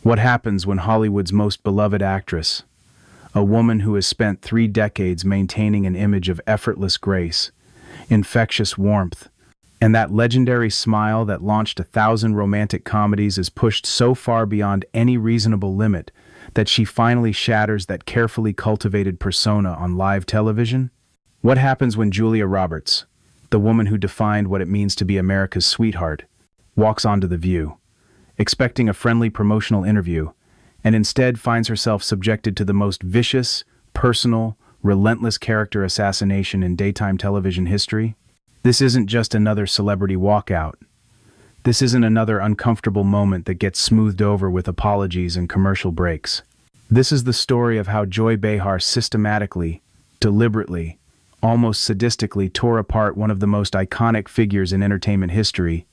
What happens when Hollywood's most beloved actress, a woman who has spent 3 decades maintaining an image of effortless grace, infectious warmth, and that legendary smile that launched 1,000 romantic comedies, is pushed so far beyond any reasonable limit that she finally shatters that carefully cultivated persona on live television? What happens when Julia Roberts, the woman who defined what it means to be America's sweetheart, walks onto The View, expecting a friendly promotional interview, and instead finds herself subjected to the most vicious, personal, relentless character assassination in daytime television history? This isn't just another celebrity walkout. This isn't another uncomfortable moment that gets smoothed over with apologies and commercial breaks. This is the story of how Joy Behar systematically, deliberately, almost sadistically tore apart one of the most iconic figures in entertainment history,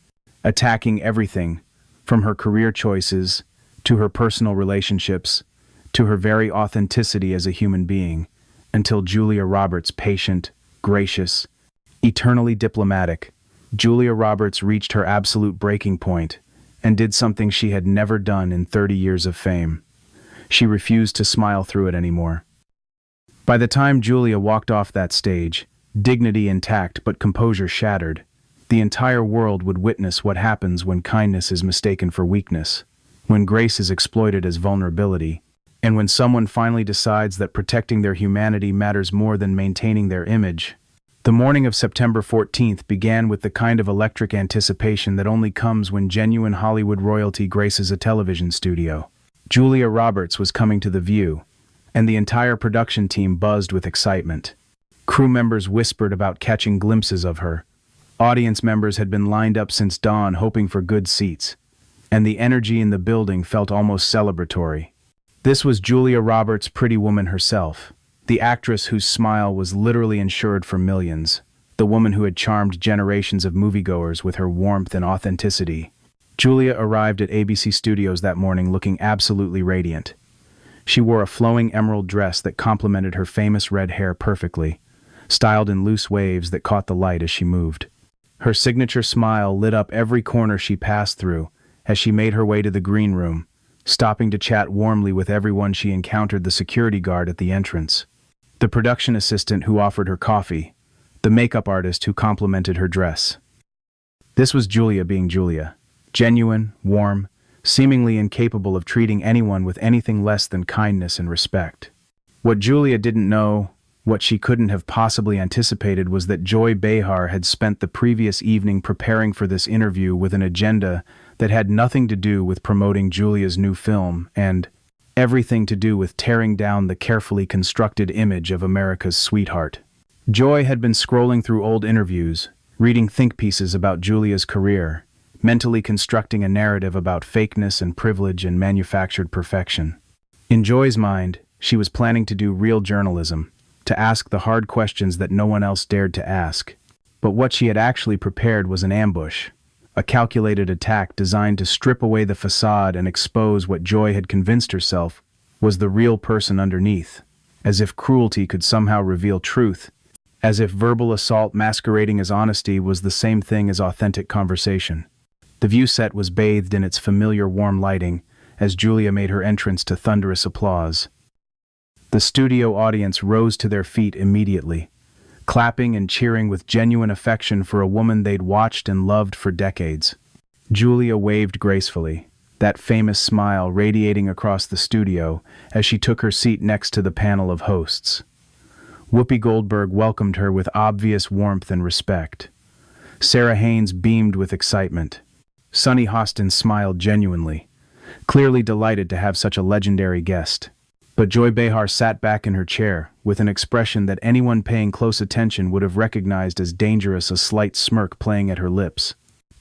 attacking everything from her career choices to her personal relationships to her very authenticity as a human being, until Julia Roberts, patient, gracious, eternally diplomatic, Julia Roberts reached her absolute breaking point and did something she had never done in 30 years of fame. She refused to smile through it anymore. By the time Julia walked off that stage, dignity intact but composure shattered, the entire world would witness what happens when kindness is mistaken for weakness, when grace is exploited as vulnerability, and when someone finally decides that protecting their humanity matters more than maintaining their image. The morning of September 14th began with the kind of electric anticipation that only comes when genuine Hollywood royalty graces a television studio. Julia Roberts was coming to The View, and the entire production team buzzed with excitement. Crew members whispered about catching glimpses of her. Audience members had been lined up since dawn hoping for good seats, and the energy in the building felt almost celebratory. This was Julia Roberts, Pretty Woman herself, the actress whose smile was literally insured for millions, the woman who had charmed generations of moviegoers with her warmth and authenticity. Julia arrived at ABC Studios that morning looking absolutely radiant. She wore a flowing emerald dress that complemented her famous red hair perfectly, styled in loose waves that caught the light as she moved. Her signature smile lit up every corner she passed through as she made her way to the green room, stopping to chat warmly with everyone she encountered: the security guard at the entrance, the production assistant who offered her coffee, the makeup artist who complimented her dress. This was Julia being Julia, genuine, warm, seemingly incapable of treating anyone with anything less than kindness and respect. What Julia didn't know, what she couldn't have possibly anticipated, was that Joy Behar had spent the previous evening preparing for this interview with an agenda that had nothing to do with promoting Julia's new film and everything to do with tearing down the carefully constructed image of America's sweetheart. Joy had been scrolling through old interviews, reading think pieces about Julia's career, mentally constructing a narrative about fakeness and privilege and manufactured perfection. In Joy's mind, she was planning to do real journalism, to ask the hard questions that no one else dared to ask. But what she had actually prepared was an ambush, a calculated attack designed to strip away the facade and expose what Joy had convinced herself was the real person underneath, as if cruelty could somehow reveal truth, as if verbal assault masquerading as honesty was the same thing as authentic conversation. The View set was bathed in its familiar warm lighting as Julia made her entrance to thunderous applause. The studio audience rose to their feet immediately, clapping and cheering with genuine affection for a woman they'd watched and loved for decades. Julia waved gracefully, that famous smile radiating across the studio as she took her seat next to the panel of hosts. Whoopi Goldberg welcomed her with obvious warmth and respect. Sarah Haynes beamed with excitement. Sunny Hostin smiled genuinely, clearly delighted to have such a legendary guest. But Joy Behar sat back in her chair with an expression that anyone paying close attention would have recognized as dangerous, a slight smirk playing at her lips,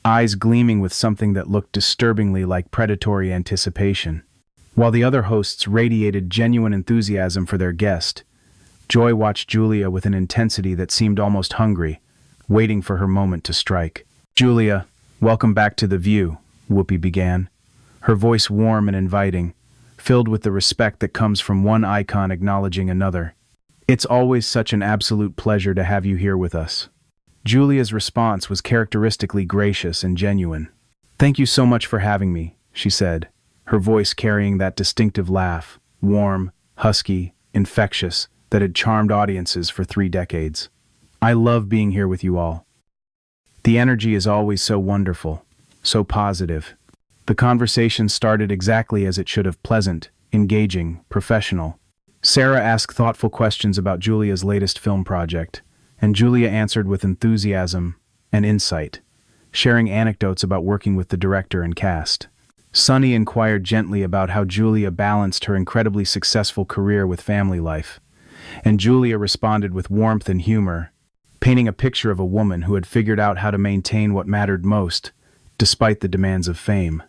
eyes gleaming with something that looked disturbingly like predatory anticipation. While the other hosts radiated genuine enthusiasm for their guest, Joy watched Julia with an intensity that seemed almost hungry, waiting for her moment to strike. "Julia, welcome back to The View," Whoopi began, her voice warm and inviting, filled with the respect that comes from one icon acknowledging another. "It's always such an absolute pleasure to have you here with us." Julia's response was characteristically gracious and genuine. "Thank you so much for having me," she said, her voice carrying that distinctive laugh, warm, husky, infectious, that had charmed audiences for 3 decades. "I love being here with you all. The energy is always so wonderful, so positive." The conversation started exactly as it should have: pleasant, engaging, professional. Sarah asked thoughtful questions about Julia's latest film project, and Julia answered with enthusiasm and insight, sharing anecdotes about working with the director and cast. Sunny inquired gently about how Julia balanced her incredibly successful career with family life, and Julia responded with warmth and humor, painting a picture of a woman who had figured out how to maintain what mattered most, despite the demands of fame.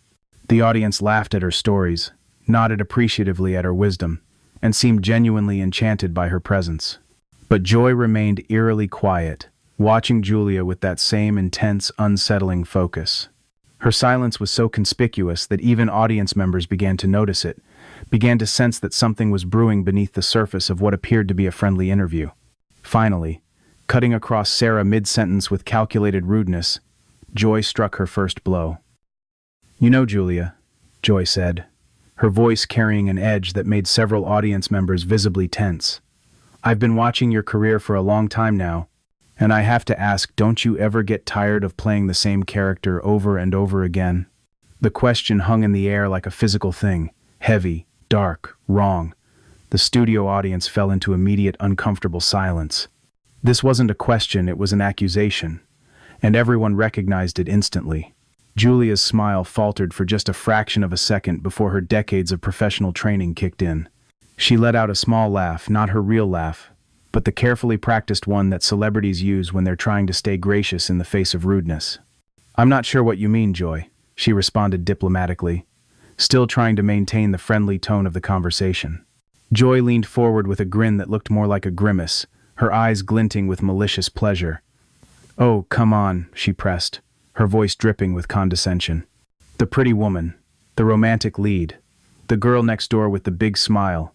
The audience laughed at her stories, nodded appreciatively at her wisdom, and seemed genuinely enchanted by her presence. But Joy remained eerily quiet, watching Julia with that same intense, unsettling focus. Her silence was so conspicuous that even audience members began to notice it, began to sense that something was brewing beneath the surface of what appeared to be a friendly interview. Finally, cutting across Sarah mid-sentence with calculated rudeness, Joy struck her first blow. "You know, Julia," Joy said, her voice carrying an edge that made several audience members visibly tense, "I've been watching your career for a long time now, and I have to ask, don't you ever get tired of playing the same character over and over again?" The question hung in the air like a physical thing, heavy, dark, wrong. The studio audience fell into immediate, uncomfortable silence. This wasn't a question, it was an accusation, and everyone recognized it instantly. Julia's smile faltered for just a fraction of a second before her decades of professional training kicked in. She let out a small laugh, not her real laugh, but the carefully practiced one that celebrities use when they're trying to stay gracious in the face of rudeness. "I'm not sure what you mean, Joy," she responded diplomatically, still trying to maintain the friendly tone of the conversation. Joy leaned forward with a grin that looked more like a grimace, her eyes glinting with malicious pleasure. "Oh, come on," she pressed, her voice dripping with condescension. "The pretty woman, the romantic lead, the girl next door with the big smile.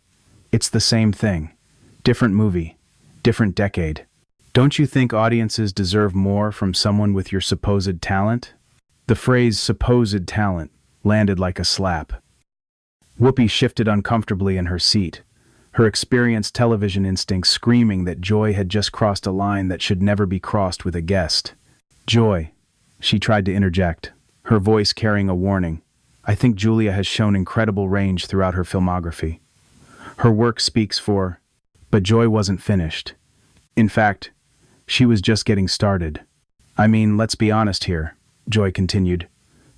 It's the same thing. Different movie, different decade. Don't you think audiences deserve more from someone with your supposed talent?" The phrase "supposed talent" landed like a slap. Whoopi shifted uncomfortably in her seat, her experienced television instincts screaming that Joy had just crossed a line that should never be crossed with a guest. "Joy," she tried to interject, her voice carrying a warning, "I think Julia has shown incredible range throughout her filmography. Her work speaks for—" But Joy wasn't finished. In fact, she was just getting started. "I mean, let's be honest here," Joy continued,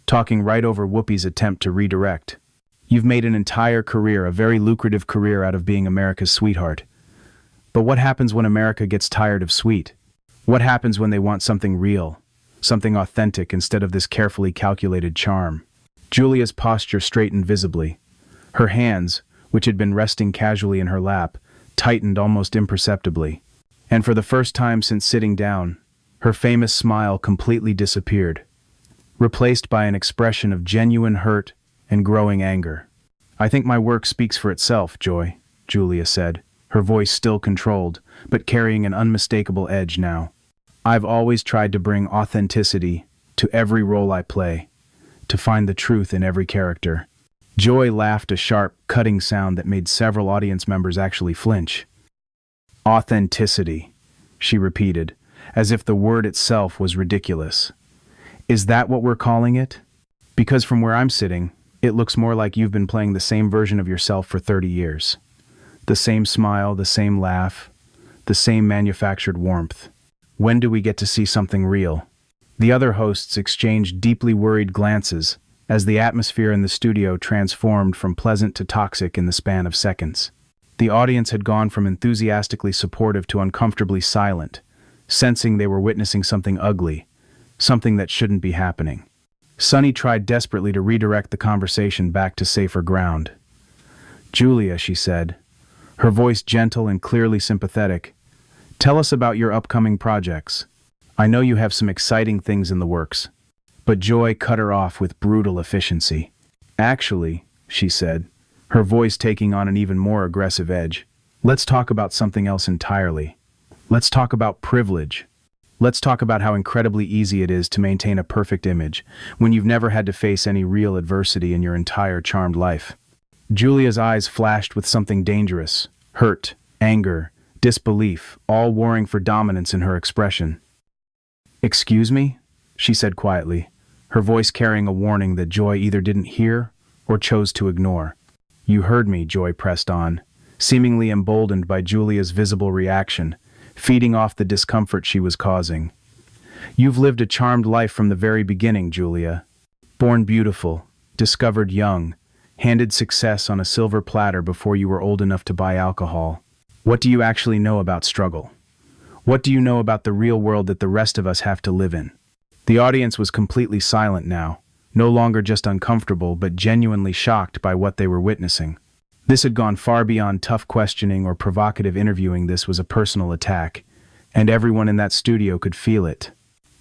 talking right over Whoopi's attempt to redirect. "You've made an entire career, a very lucrative career, out of being America's sweetheart. But what happens when America gets tired of sweet? What happens when they want something real, something authentic instead of this carefully calculated charm?" Julia's posture straightened visibly. Her hands, which had been resting casually in her lap, tightened almost imperceptibly. And for the first time since sitting down, her famous smile completely disappeared, replaced by an expression of genuine hurt and growing anger. "I think my work speaks for itself, Joy," Julia said, her voice still controlled, but carrying an unmistakable edge now. "I've always tried to bring authenticity to every role I play, to find the truth in every character." Joy laughed, a sharp, cutting sound that made several audience members actually flinch. "Authenticity," she repeated, as if the word itself was ridiculous. "Is that what we're calling it? Because from where I'm sitting, it looks more like you've been playing the same version of yourself for 30 years. The same smile, the same laugh, the same manufactured warmth. When do we get to see something real?" The other hosts exchanged deeply worried glances as the atmosphere in the studio transformed from pleasant to toxic in the span of seconds. The audience had gone from enthusiastically supportive to uncomfortably silent, sensing they were witnessing something ugly, something that shouldn't be happening. Sunny tried desperately to redirect the conversation back to safer ground. "Julia," she said, her voice gentle and clearly sympathetic, "tell us about your upcoming projects. I know you have some exciting things in the works." But Joy cut her off with brutal efficiency. "Actually," she said, her voice taking on an even more aggressive edge, "let's talk about something else entirely. Let's talk about privilege. Let's talk about how incredibly easy it is to maintain a perfect image when you've never had to face any real adversity in your entire charmed life. Julia's eyes flashed with something dangerous, hurt, anger, disbelief, all warring for dominance in her expression. "Excuse me?" she said quietly, her voice carrying a warning that Joy either didn't hear or chose to ignore. "You heard me," Joy pressed on, seemingly emboldened by Julia's visible reaction, feeding off the discomfort she was causing. "You've lived a charmed life from the very beginning, Julia. Born beautiful, discovered young, handed success on a silver platter before you were old enough to buy alcohol. What do you actually know about struggle? What do you know about the real world that the rest of us have to live in?" The audience was completely silent now, no longer just uncomfortable but genuinely shocked by what they were witnessing. This had gone far beyond tough questioning or provocative interviewing. This was a personal attack, and everyone in that studio could feel it.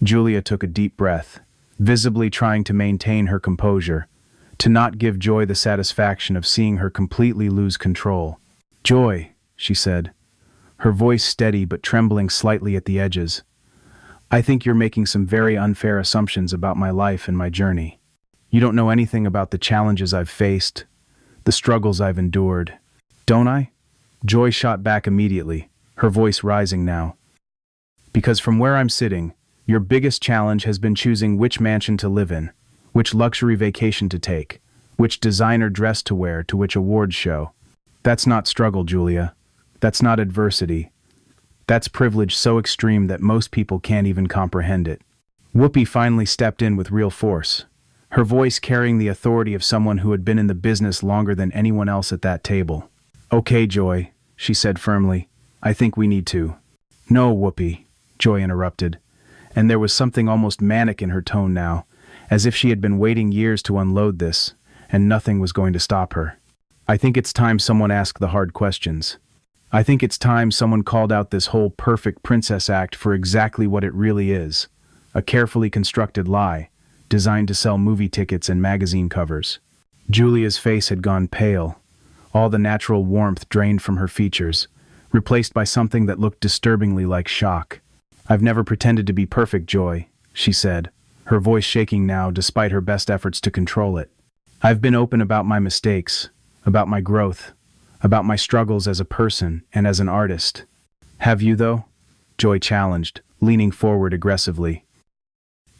Julia took a deep breath, visibly trying to maintain her composure, to not give Joy the satisfaction of seeing her completely lose control. "Joy," she said, her voice steady but trembling slightly at the edges, "I think you're making some very unfair assumptions about my life and my journey. You don't know anything about the challenges I've faced, the struggles I've endured. Don't I?" Joy shot back immediately, her voice rising now. "Because from where I'm sitting, your biggest challenge has been choosing which mansion to live in, which luxury vacation to take, which designer dress to wear to which awards show. That's not struggle, Julia. That's not adversity. That's privilege so extreme that most people can't even comprehend it." Whoopi finally stepped in with real force, her voice carrying the authority of someone who had been in the business longer than anyone else at that table. "Okay, Joy," she said firmly. "I think we need to." "No, Whoopi," Joy interrupted, and there was something almost manic in her tone now, as if she had been waiting years to unload this, and nothing was going to stop her. "I think it's time someone asked the hard questions. I think it's time someone called out this whole perfect princess act for exactly what it really is, a carefully constructed lie, designed to sell movie tickets and magazine covers." Julia's face had gone pale, all the natural warmth drained from her features, replaced by something that looked disturbingly like shock. "I've never pretended to be perfect, Joy," she said, her voice shaking now despite her best efforts to control it. "I've been open about my mistakes, about my growth, about my struggles as a person and as an artist." "Have you, though?" Joy challenged, leaning forward aggressively.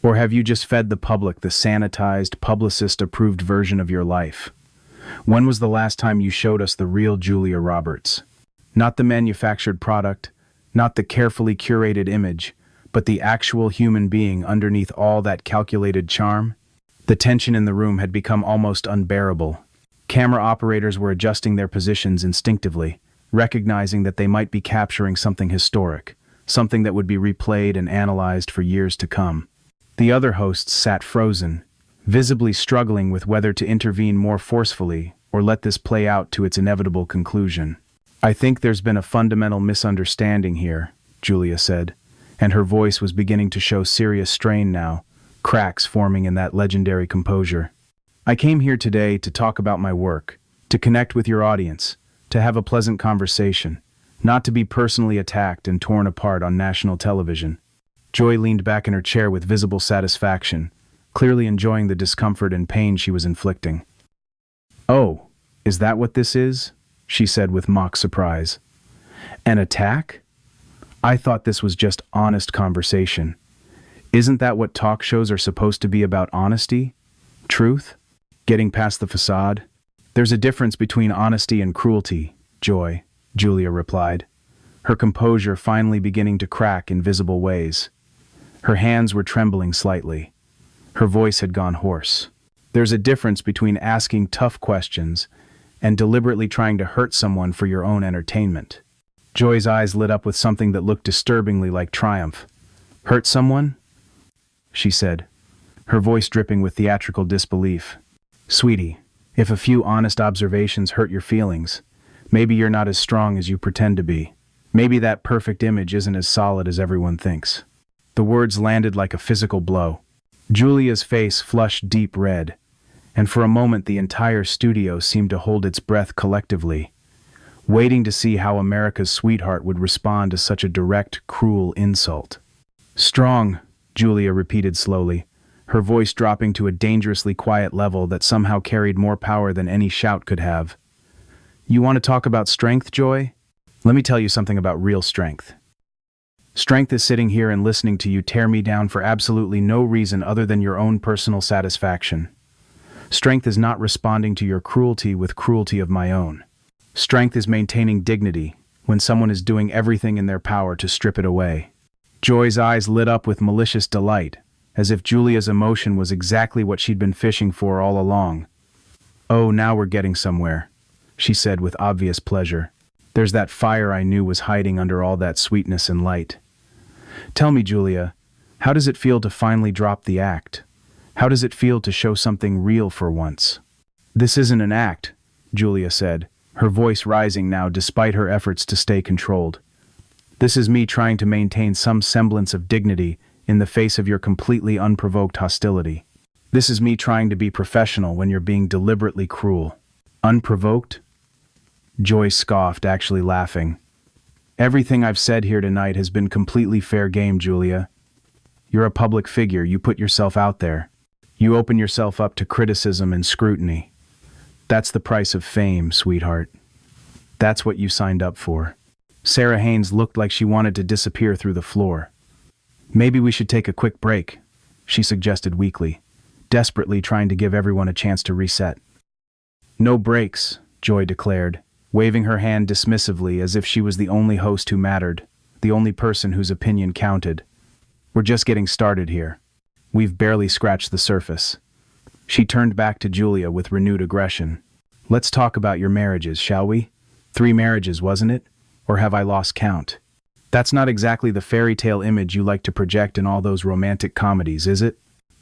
"Or have you just fed the public the sanitized, publicist-approved version of your life? When was the last time you showed us the real Julia Roberts? Not the manufactured product, not the carefully curated image, but the actual human being underneath all that calculated charm?" The tension in the room had become almost unbearable. Camera operators were adjusting their positions instinctively, recognizing that they might be capturing something historic, something that would be replayed and analyzed for years to come. The other hosts sat frozen, visibly struggling with whether to intervene more forcefully or let this play out to its inevitable conclusion. "I think there's been a fundamental misunderstanding here," Julia said, and her voice was beginning to show serious strain now, cracks forming in that legendary composure. "I came here today to talk about my work, to connect with your audience, to have a pleasant conversation, not to be personally attacked and torn apart on national television." Joy leaned back in her chair with visible satisfaction, clearly enjoying the discomfort and pain she was inflicting. "Oh, is that what this is?" she said with mock surprise. "An attack? I thought this was just honest conversation. Isn't that what talk shows are supposed to be about? Honesty? Truth? Getting past the facade?" "There's a difference between honesty and cruelty, Joy," Julia replied, her composure finally beginning to crack in visible ways. Her hands were trembling slightly. Her voice had gone hoarse. "There's a difference between asking tough questions and deliberately trying to hurt someone for your own entertainment." Joy's eyes lit up with something that looked disturbingly like triumph. "Hurt someone?" she said, her voice dripping with theatrical disbelief. "Sweetie, if a few honest observations hurt your feelings, maybe you're not as strong as you pretend to be. Maybe that perfect image isn't as solid as everyone thinks." The words landed like a physical blow. Julia's face flushed deep red, and for a moment the entire studio seemed to hold its breath collectively, waiting to see how America's sweetheart would respond to such a direct, cruel insult. Strong, Julia repeated slowly, her voice dropping to a dangerously quiet level that somehow carried more power than any shout could have. You want to talk about strength, Joy? Let me tell you something about real strength. Strength is sitting here and listening to you tear me down for absolutely no reason other than your own personal satisfaction. Strength is not responding to your cruelty with cruelty of my own. Strength is maintaining dignity when someone is doing everything in their power to strip it away. Joy's eyes lit up with malicious delight, as if Julia's emotion was exactly what she'd been fishing for all along. Oh, now we're getting somewhere, she said with obvious pleasure. There's that fire I knew was hiding under all that sweetness and light. Tell me, Julia, how does it feel to finally drop the act? How does it feel to show something real for once? This isn't an act, Julia said, her voice rising now despite her efforts to stay controlled. This is me trying to maintain some semblance of dignity in the face of your completely unprovoked hostility. This is me trying to be professional when you're being deliberately cruel. Unprovoked? Joy scoffed, actually laughing. Everything I've said here tonight has been completely fair game, Julia. You're a public figure, you put yourself out there. You open yourself up to criticism and scrutiny. That's the price of fame, sweetheart. That's what you signed up for. Sarah Haynes looked like she wanted to disappear through the floor. Maybe we should take a quick break, she suggested weakly, desperately trying to give everyone a chance to reset. No breaks, Joy declared, waving her hand dismissively as if she was the only host who mattered, the only person whose opinion counted. We're just getting started here. We've barely scratched the surface. She turned back to Julia with renewed aggression. Let's talk about your marriages, shall we? 3 marriages, wasn't it? Or have I lost count? That's not exactly the fairy tale image you like to project in all those romantic comedies, is it?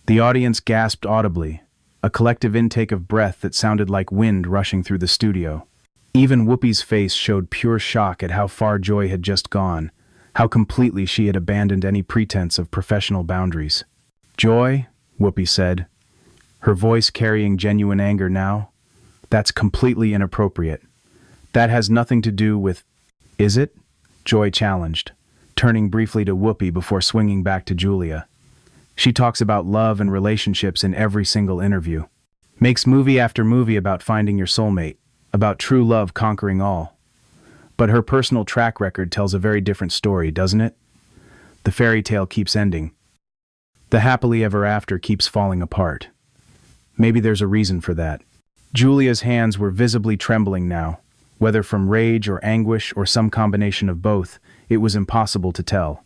The audience gasped audibly, a collective intake of breath that sounded like wind rushing through the studio. Even Whoopi's face showed pure shock at how far Joy had just gone, how completely she had abandoned any pretense of professional boundaries. Joy, Whoopi said, her voice carrying genuine anger now, that's completely inappropriate. That has nothing to do with... Is it? Joy challenged, turning briefly to Whoopi before swinging back to Julia. She talks about love and relationships in every single interview. Makes movie after movie about finding your soulmate, about true love conquering all. But her personal track record tells a very different story, doesn't it? The fairy tale keeps ending. The happily ever after keeps falling apart. Maybe there's a reason for that. Julia's hands were visibly trembling now. Whether from rage or anguish or some combination of both, it was impossible to tell.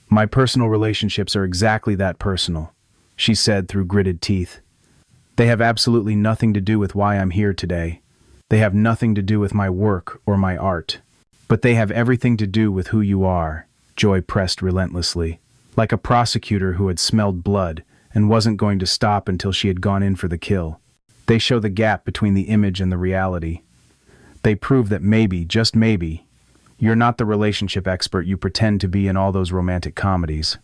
My personal relationships are exactly that personal, she said through gritted teeth. They have absolutely nothing to do with why I'm here today. They have nothing to do with my work or my art. But they have everything to do with who you are, Joy pressed relentlessly, like a prosecutor who had smelled blood and wasn't going to stop until she had gone in for the kill. They show the gap between the image and the reality. They prove that maybe, just maybe, you're not the relationship expert you pretend to be in all those romantic comedies.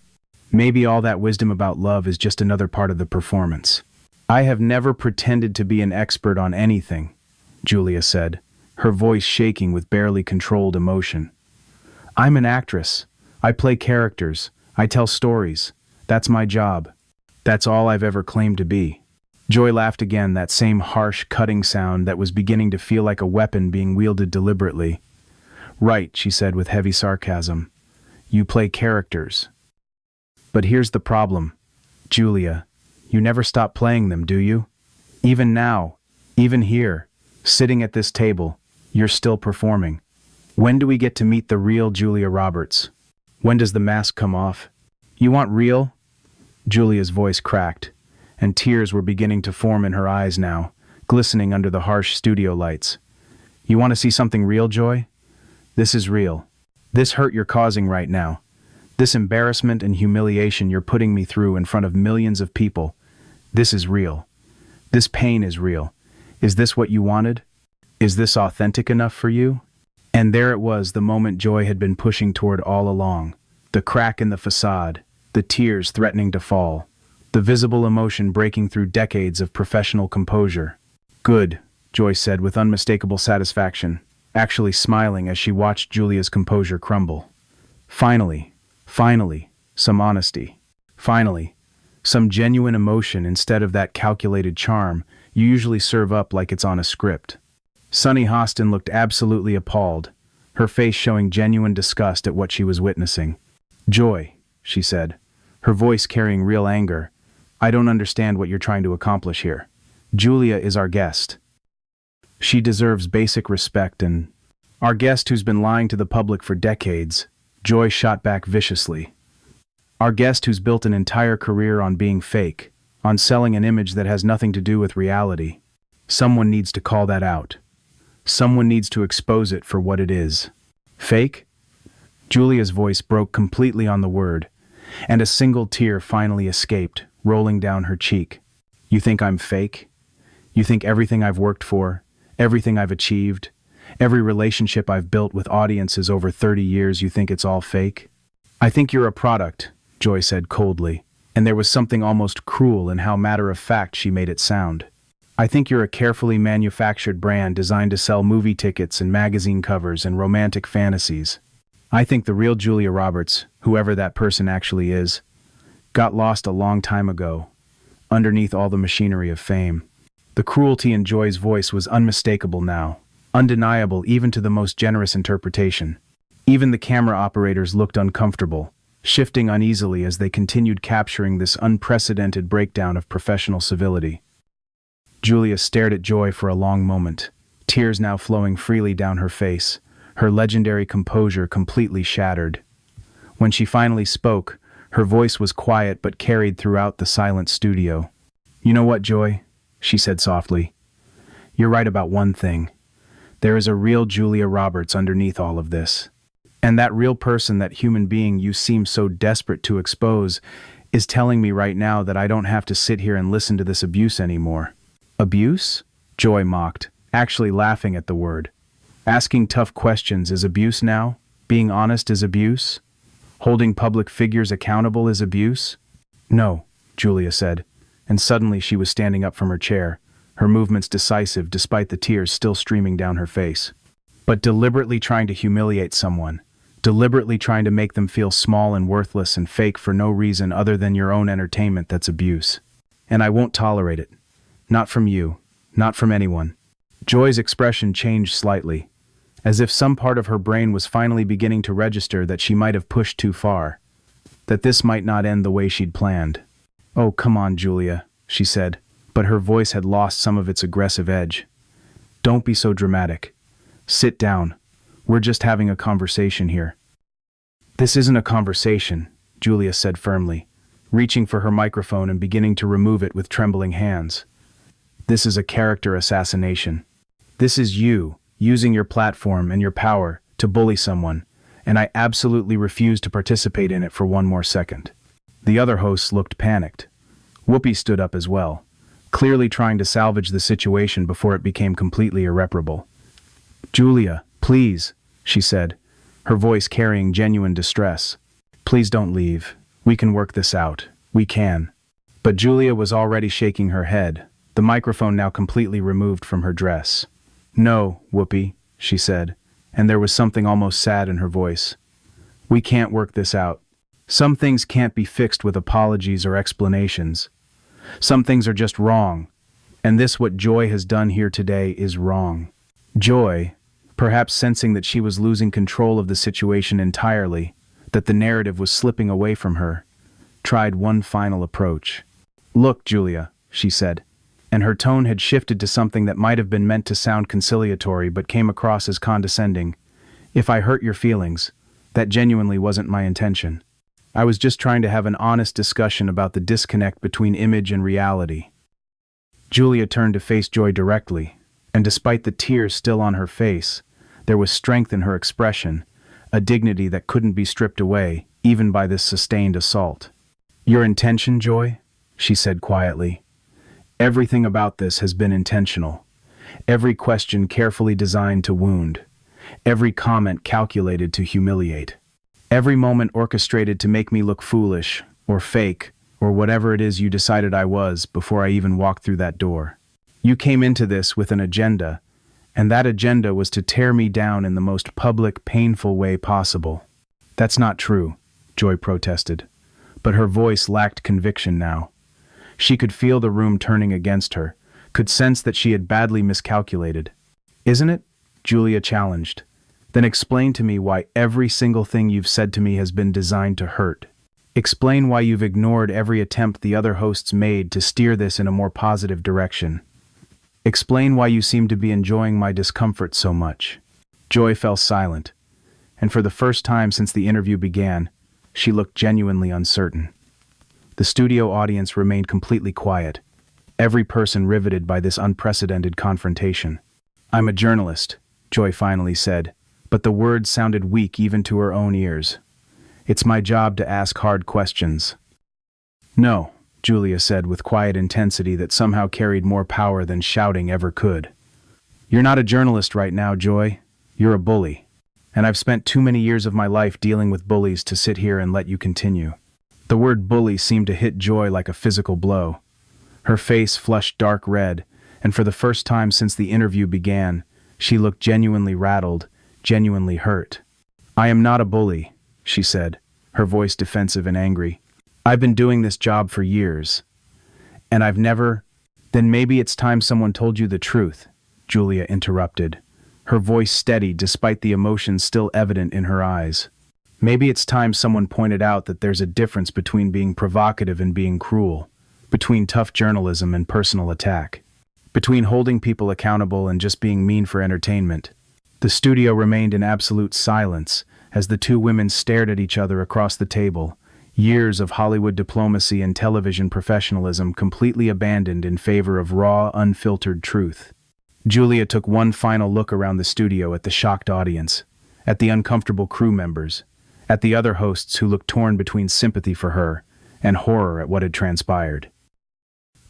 Maybe all that wisdom about love is just another part of the performance. I have never pretended to be an expert on anything, Julia said, her voice shaking with barely controlled emotion. I'm an actress. I play characters. I tell stories. That's my job. That's all I've ever claimed to be. Joy laughed again, that same harsh, cutting sound that was beginning to feel like a weapon being wielded deliberately. Right, she said with heavy sarcasm. You play characters. But here's the problem, Julia. You never stop playing them, do you? Even now, even here, sitting at this table, you're still performing. When do we get to meet the real Julia Roberts? When does the mask come off? You want real? Julia's voice cracked, and tears were beginning to form in her eyes now, glistening under the harsh studio lights. You want to see something real, Joy? This is real. This hurt you're causing right now. This embarrassment and humiliation you're putting me through in front of millions of people. This is real. This pain is real. Is this what you wanted? Is this authentic enough for you? And there it was, the moment Joy had been pushing toward all along. The crack in the facade, the tears threatening to fall, the visible emotion breaking through decades of professional composure. Good, Joy said with unmistakable satisfaction, actually smiling as she watched Julia's composure crumble. Finally, some honesty. Finally, some genuine emotion instead of that calculated charm you usually serve up like it's on a script. Sunny Hostin looked absolutely appalled, her face showing genuine disgust at what she was witnessing. "Joy," she said, her voice carrying real anger, "I don't understand what you're trying to accomplish here. Julia is our guest. She deserves basic respect and—" "Our guest who's been lying to the public for decades," Joy shot back viciously. "Our guest who's built an entire career on being fake, on selling an image that has nothing to do with reality. Someone needs to call that out. Someone needs to expose it for what it is." "Fake?" Julia's voice broke completely on the word, and a single tear finally escaped, rolling down her cheek. "You think I'm fake? You think everything I've worked for, everything I've achieved, every relationship I've built with audiences over 30 years, you think it's all fake?" "I think you're a product," Joy said coldly, and there was something almost cruel in how matter-of-fact she made it sound. "I think you're a carefully manufactured brand designed to sell movie tickets and magazine covers and romantic fantasies. I think the real Julia Roberts, whoever that person actually is, got lost a long time ago, underneath all the machinery of fame." The cruelty in Joy's voice was unmistakable now, undeniable even to the most generous interpretation. Even the camera operators looked uncomfortable, shifting uneasily as they continued capturing this unprecedented breakdown of professional civility. Julia stared at Joy for a long moment, tears now flowing freely down her face, her legendary composure completely shattered. When she finally spoke, her voice was quiet but carried throughout the silent studio. "You know what, Joy?" she said softly. "You're right about one thing. There is a real Julia Roberts underneath all of this. And that real person, that human being you seem so desperate to expose, is telling me right now that I don't have to sit here and listen to this abuse anymore." "Abuse?" Joy mocked, actually laughing at the word. "Asking tough questions is abuse now? Being honest is abuse? Holding public figures accountable is abuse?" "No," Julia said, and suddenly she was standing up from her chair, her movements decisive despite the tears still streaming down her face. "But deliberately trying to humiliate someone, deliberately trying to make them feel small and worthless and fake for no reason other than your own entertainment, that's abuse. And I won't tolerate it. Not from you, not from anyone." Joy's expression changed slightly, as if some part of her brain was finally beginning to register that she might have pushed too far, that this might not end the way she'd planned. "Oh, come on, Julia," she said, but her voice had lost some of its aggressive edge. "Don't be so dramatic. Sit down. We're just having a conversation here." "This isn't a conversation," Julia said firmly, reaching for her microphone and beginning to remove it with trembling hands. "This is a character assassination. This is you, using your platform and your power to bully someone, and I absolutely refuse to participate in it for one more second." The other hosts looked panicked. Whoopi stood up as well, clearly trying to salvage the situation before it became completely irreparable. "Julia, please," she said, her voice carrying genuine distress. "Please don't leave. We can work this out. We can." But Julia was already shaking her head, the microphone now completely removed from her dress. "No, Whoopi," she said, and there was something almost sad in her voice. "We can't work this out. Some things can't be fixed with apologies or explanations. Some things are just wrong, and this what Joy has done here today is wrong." Joy, perhaps sensing that she was losing control of the situation entirely, that the narrative was slipping away from her, tried one final approach. "Look, Julia," she said, and her tone had shifted to something that might have been meant to sound conciliatory but came across as condescending. "If I hurt your feelings, that genuinely wasn't my intention. I was just trying to have an honest discussion about the disconnect between image and reality." Julia turned to face Joy directly, and despite the tears still on her face, there was strength in her expression, a dignity that couldn't be stripped away, even by this sustained assault. "Your intention, Joy?" she said quietly. "Everything about this has been intentional. Every question carefully designed to wound. Every comment calculated to humiliate. Every moment orchestrated to make me look foolish, or fake, or whatever it is you decided I was before I even walked through that door. You came into this with an agenda, and that agenda was to tear me down in the most public, painful way possible." "That's not true," Joy protested. but her voice lacked conviction now. She could feel the room turning against her, could sense that she had badly miscalculated. "Isn't it?" Julia challenged. "Then explain to me why every single thing you've said to me has been designed to hurt. Explain why you've ignored every attempt the other hosts made to steer this in a more positive direction. Explain why you seem to be enjoying my discomfort so much." Joy fell silent, and for the first time since the interview began, she looked genuinely uncertain. The studio audience remained completely quiet, every person riveted by this unprecedented confrontation. "I'm a journalist," Joy finally said, but the words sounded weak even to her own ears. "It's my job to ask hard questions." "No," Julia said with quiet intensity that somehow carried more power than shouting ever could. "You're not a journalist right now, Joy. You're a bully. And I've spent too many years of my life dealing with bullies to sit here and let you continue." The word bully seemed to hit Joy like a physical blow. Her face flushed dark red, and for the first time since the interview began, she looked genuinely rattled, genuinely hurt. "I am not a bully," she said, her voice defensive and angry. "I've been doing this job for years. And I've never—" "Then maybe it's time someone told you the truth," Julia interrupted, her voice steady despite the emotion still evident in her eyes. "Maybe it's time someone pointed out that there's a difference between being provocative and being cruel, between tough journalism and personal attack, between holding people accountable and just being mean for entertainment." The studio remained in absolute silence as the two women stared at each other across the table, years of Hollywood diplomacy and television professionalism completely abandoned in favor of raw, unfiltered truth. Julia took one final look around the studio at the shocked audience, at the uncomfortable crew members, at the other hosts who looked torn between sympathy for her and horror at what had transpired.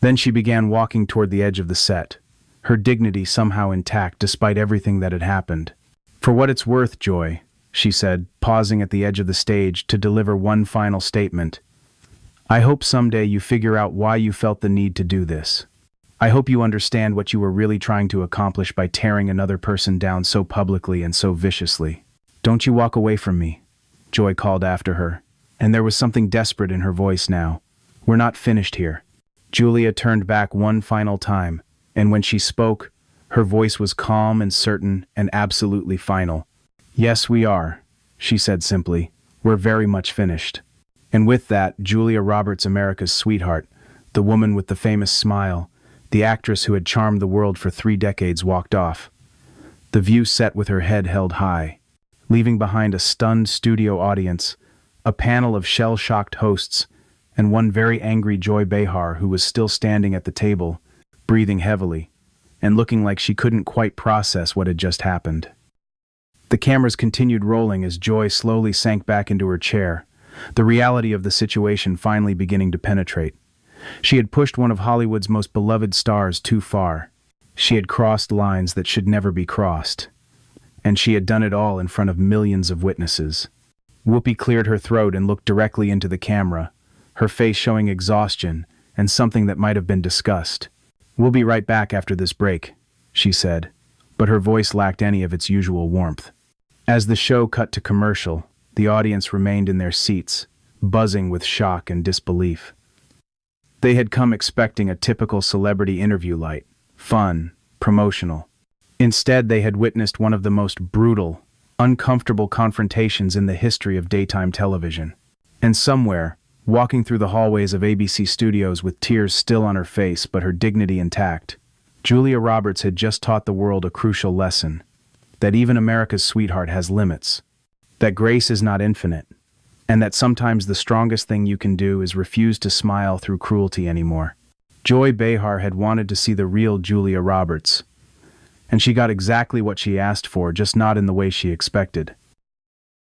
Then she began walking toward the edge of the set, her dignity somehow intact despite everything that had happened. "For what it's worth, Joy," she said, pausing at the edge of the stage to deliver one final statement, "I hope someday you figure out why you felt the need to do this. I hope you understand what you were really trying to accomplish by tearing another person down so publicly and so viciously. Don't you walk away from me," Joy called after her, and there was something desperate in her voice now. "We're not finished here." Julia turned back one final time, and when she spoke, her voice was calm and certain and absolutely final. "Yes, we are," she said simply. "We're very much finished." And with that, Julia Roberts, America's sweetheart, the woman with the famous smile, the actress who had charmed the world for 3 decades, walked off. The View set with her head held high, leaving behind a stunned studio audience, a panel of shell-shocked hosts, and one very angry Joy Behar who was still standing at the table, breathing heavily, and looking like she couldn't quite process what had just happened. The cameras continued rolling as Joy slowly sank back into her chair, the reality of the situation finally beginning to penetrate. She had pushed one of Hollywood's most beloved stars too far. She had crossed lines that should never be crossed. And she had done it all in front of millions of witnesses. Whoopi cleared her throat and looked directly into the camera, her face showing exhaustion and something that might have been disgust. "We'll be right back after this break," she said, but her voice lacked any of its usual warmth. As the show cut to commercial, the audience remained in their seats, buzzing with shock and disbelief. They had come expecting a typical celebrity interview light, fun, promotional. Instead, they had witnessed one of the most brutal, uncomfortable confrontations in the history of daytime television. And somewhere, walking through the hallways of ABC Studios with tears still on her face but her dignity intact, Julia Roberts had just taught the world a crucial lesson: that even America's sweetheart has limits, that grace is not infinite, and that sometimes the strongest thing you can do is refuse to smile through cruelty anymore. Joy Behar had wanted to see the real Julia Roberts, and she got exactly what she asked for, just not in the way she expected.